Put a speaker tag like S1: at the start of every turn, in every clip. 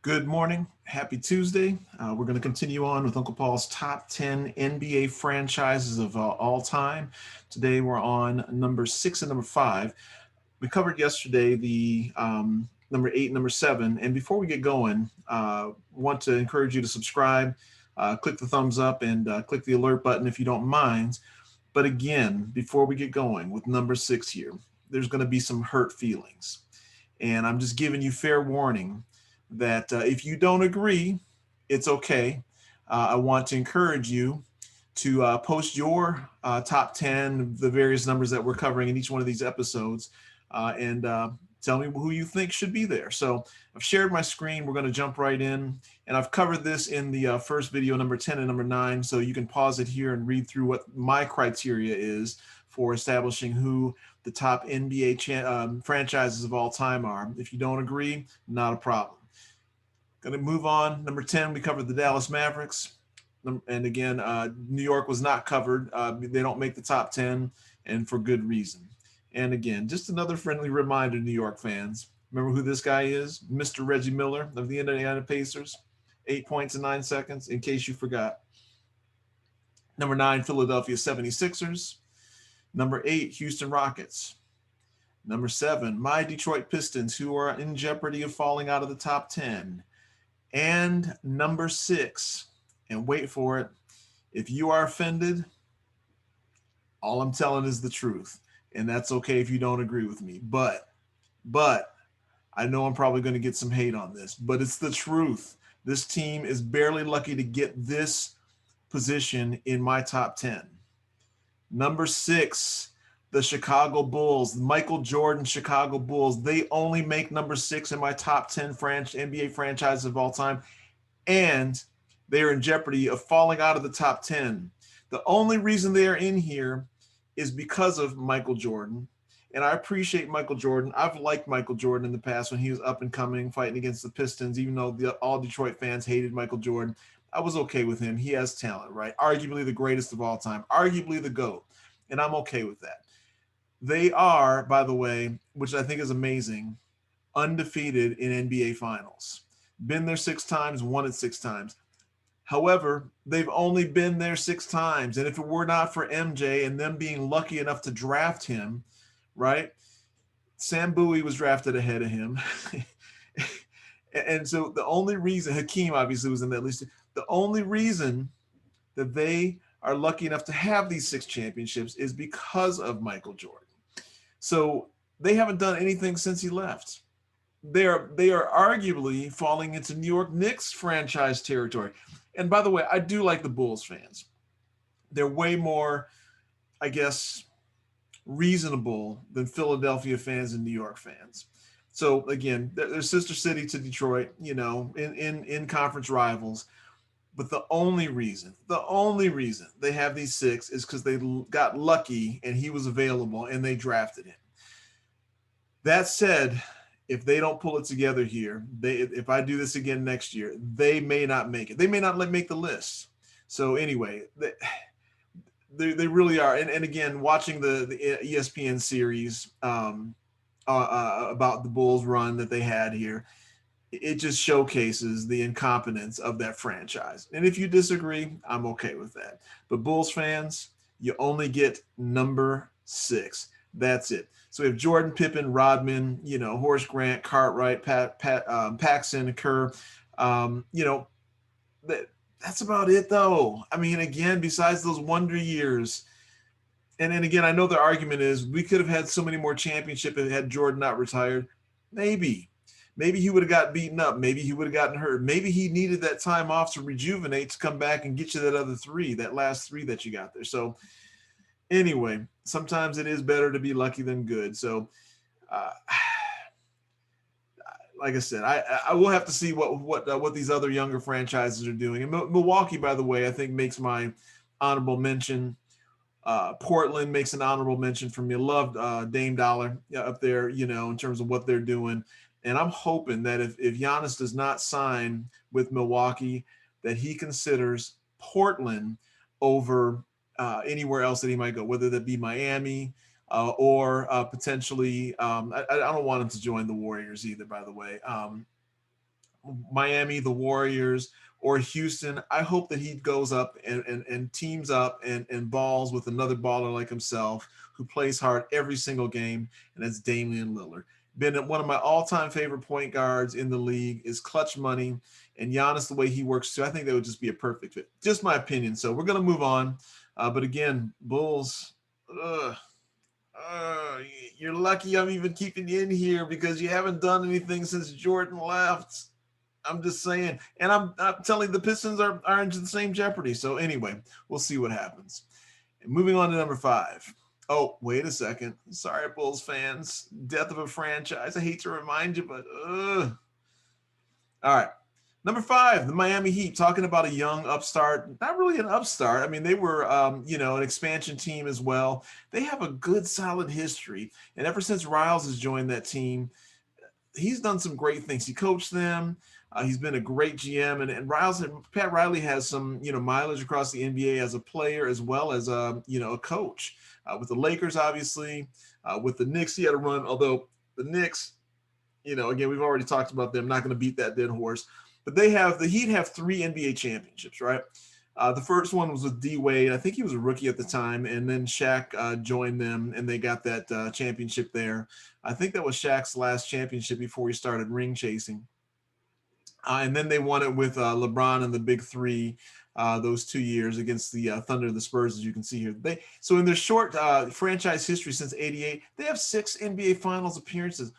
S1: Good morning. Happy Tuesday. We're going to continue on with Uncle Paul's top 10 NBA franchises of all time. Today we're on number six and number five. We covered yesterday the number eight, number seven. And before we get going, want to encourage you to subscribe, click the thumbs up, and click the alert button if you don't mind. But again, before we get going with number six here, there's going to be some hurt feelings. And I'm just giving you fair warning that if you don't agree, it's okay. I want to encourage you to post your top 10, the various numbers that we're covering in each one of these episodes, and tell me who you think should be there. So I've shared my screen. We're going to jump right in. And I've covered this in the first video, number 10 and number 9. So you can pause it here and read through what my criteria is for establishing who the top NBA franchises of all time are. If you don't agree, not a problem. Going to move on. Number 10, we covered the Dallas Mavericks. And again, New York was not covered. They don't make the top 10, and for good reason. And again, just another friendly reminder, New York fans. Remember who this guy is? Mr. Reggie Miller of the Indiana Pacers. 8 points in 9 seconds, in case you forgot. Number 9, Philadelphia 76ers. Number 8, Houston Rockets. Number 7, my Detroit Pistons, who are in jeopardy of falling out of the top 10. And number 6, and wait for it, if you are offended, all I'm telling is the truth. And that's okay if you don't agree with me. But I know I'm probably going to get some hate on this, but it's the truth. This team is barely lucky to get this position in my top 10. Number 6, the Chicago Bulls, Michael Jordan Chicago Bulls. They only make number 6 in my top 10 NBA franchises of all time, and they are in jeopardy of falling out of the top 10. The only reason they are in here is because of Michael Jordan, and I appreciate Michael Jordan. I've liked Michael Jordan in the past when he was up and coming, fighting against the Pistons, even though all Detroit fans hated Michael Jordan. I was okay with him. He has talent, right? Arguably the greatest of all time, arguably the GOAT, and I'm okay with that. They are, by the way, which I think is amazing, undefeated in NBA finals. Been there 6 times, won it 6 times. However, they've only been there 6 times. And if it were not for MJ and them being lucky enough to draft him, right? Sam Bowie was drafted ahead of him. And so the only reason, Hakeem obviously was in that list, the only reason that they are lucky enough to have these 6 championships is because of Michael Jordan. So they haven't done anything since he left. They are arguably falling into New York Knicks franchise territory. And by the way, I do like the Bulls fans. They're way more, I guess, reasonable than Philadelphia fans and New York fans. So again, they're sister city to Detroit, in conference rivals. But the only reason they have these 6 is because they got lucky and he was available and they drafted him. That said, if they don't pull it together here, if I do this again next year, they may not make it. They may not make the list. So anyway, they really are. And again, watching the ESPN series about the Bulls run that they had here, it just showcases the incompetence of that franchise. And if you disagree, I'm okay with that. But Bulls fans, you only get number 6. That's it. So we have Jordan, Pippen, Rodman, Horace Grant, Cartwright, Paxson, Kerr. That's about it, though. I mean, again, besides those wonder years, and then again, I know the argument is we could have had so many more championships had Jordan not retired. Maybe he would have got beaten up. Maybe he would have gotten hurt. Maybe he needed that time off to rejuvenate, to come back and get you that other 3, that last 3 that you got there. So anyway, sometimes it is better to be lucky than good. So, like I said, I will have to see what these other younger franchises are doing. And Milwaukee, by the way, I think makes my honorable mention. Portland makes an honorable mention for me. I love Dame Dollar up there, in terms of what they're doing. And I'm hoping that if Giannis does not sign with Milwaukee, that he considers Portland over anywhere else that he might go, whether that be Miami or potentially. I don't want him to join the Warriors either, by the way. Miami, the Warriors, or Houston, I hope that he goes up and teams up and balls with another baller like himself who plays hard every single game, and that's Damian Lillard. Been one of my all-time favorite point guards in the league, is clutch money, and Giannis, the way he works too, I think that would just be a perfect fit. Just my opinion. So we're going to move on. But again, Bulls, uh, uh, you're lucky I'm even keeping you in here because you haven't done anything since Jordan left. I'm just saying. And I'm telling the Pistons are into the same jeopardy. So anyway, we'll see what happens. And moving on to number 5. Oh, wait a second. Sorry, Bulls fans. Death of a franchise. I hate to remind you, but all right. Number 5, the Miami Heat, talking about a young upstart. Not really an upstart. I mean, they were, an expansion team as well. They have a good, solid history. And ever since Riles has joined that team, he's done some great things. He coached them. He's been a great GM. And Pat Riley has some, mileage across the NBA as a player as well as, a coach. With the Lakers, obviously. With the Knicks, he had a run. Although the Knicks, again, we've already talked about them. Not going to beat that dead horse. But the Heat have 3 NBA championships, right? The first one was with D Wade. I think he was a rookie at the time, and then Shaq joined them, and they got that championship there. I think that was Shaq's last championship before he started ring chasing. And then they won it with LeBron and the Big Three those 2 years against the Thunder and the Spurs, as you can see here. So in their short franchise history since '88, they have 6 NBA Finals appearances,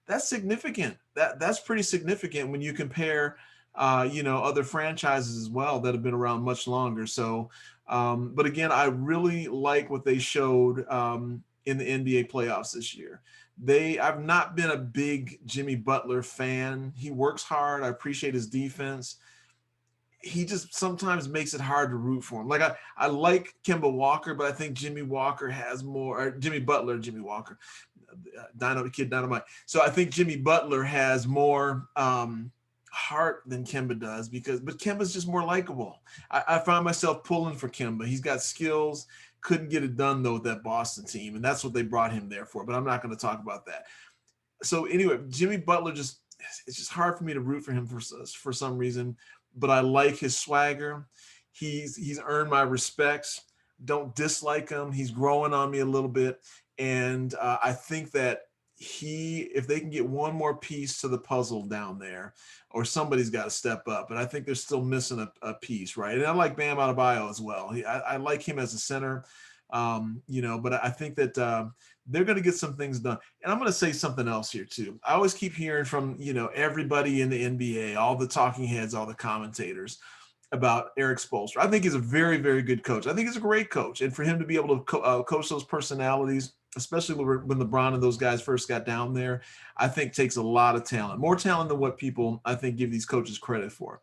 S1: that's significant. That's pretty significant when you compare, other franchises as well that have been around much longer. So, but again, I really like what they showed in the NBA playoffs this year. I've not been a big Jimmy Butler fan. He works hard. I appreciate his defense. He just sometimes makes it hard to root for him. Like I like Kemba Walker, but I think Jimmy Walker has more, or Jimmy Walker. Dynamite. So I think Jimmy Butler has more heart than Kemba does but Kemba's just more likable. I find myself pulling for Kemba. He's got skills, couldn't get it done though with that Boston team, and that's what they brought him there for. But I'm not going to talk about that. So anyway, Jimmy Butler it's just hard for me to root for him for some reason. But I like his swagger. He's earned my respects. Don't dislike him. He's growing on me a little bit. And I think that if they can get one more piece to the puzzle down there, or somebody's got to step up. And I think they're still missing a piece, right? And I like Bam Adebayo as well. I like him as a center, but I think that they're going to get some things done. And I'm going to say something else here too. I always keep hearing from, everybody in the NBA, all the talking heads, all the commentators, about Eric Spoelstra. I think he's a very, very good coach. I think he's a great coach. And for him to be able to coach those personalities, especially when LeBron and those guys first got down there, I think takes a lot of talent, more talent than what people, I think, give these coaches credit for.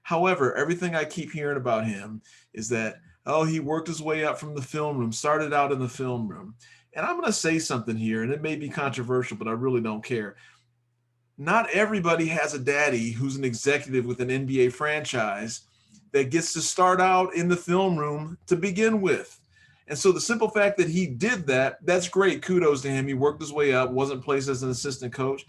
S1: However, everything I keep hearing about him is that, he worked his way up from the film room, started out in the film room. And I'm going to say something here, and it may be controversial, but I really don't care. Not everybody has a daddy who's an executive with an NBA franchise that gets to start out in the film room to begin with. And so the simple fact that he did that's great. Kudos to him. He worked his way up, wasn't placed as an assistant coach.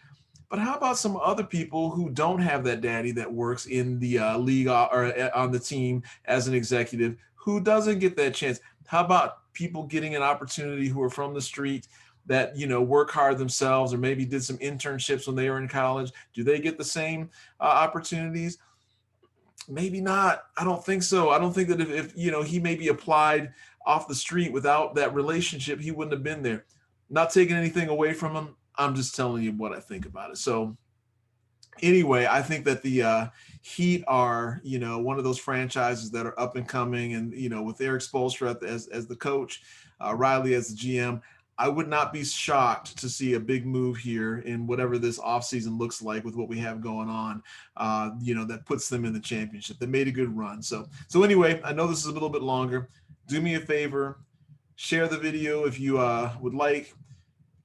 S1: But how about some other people who don't have that daddy that works in the league or on the team as an executive, who doesn't get that chance? How about people getting an opportunity who are from the street that, work hard themselves or maybe did some internships when they were in college? Do they get the same opportunities? Maybe not. I don't think so. I don't think that if he maybe applied off the street without that relationship, he wouldn't have been there. Not taking anything away from him. I'm just telling you what I think about it. So anyway, I think that the Heat are, one of those franchises that are up and coming. And, with Eric Spoelstra as the coach, Riley as the GM, I would not be shocked to see a big move here in whatever this offseason looks like with what we have going on, that puts them in the championship. They made a good run. So anyway, I know this is a little bit longer. Do me a favor, share the video if you would like,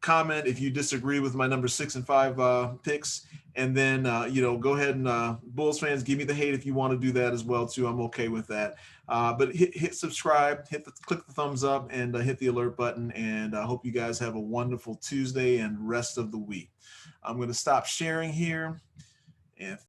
S1: comment if you disagree with my number 6 and 5 picks, and then go ahead and Bulls fans, give me the hate if you want to do that as well too. I'm okay with that. But hit subscribe, click the thumbs up, and hit the alert button. And I hope you guys have a wonderful Tuesday and rest of the week. I'm going to stop sharing here. And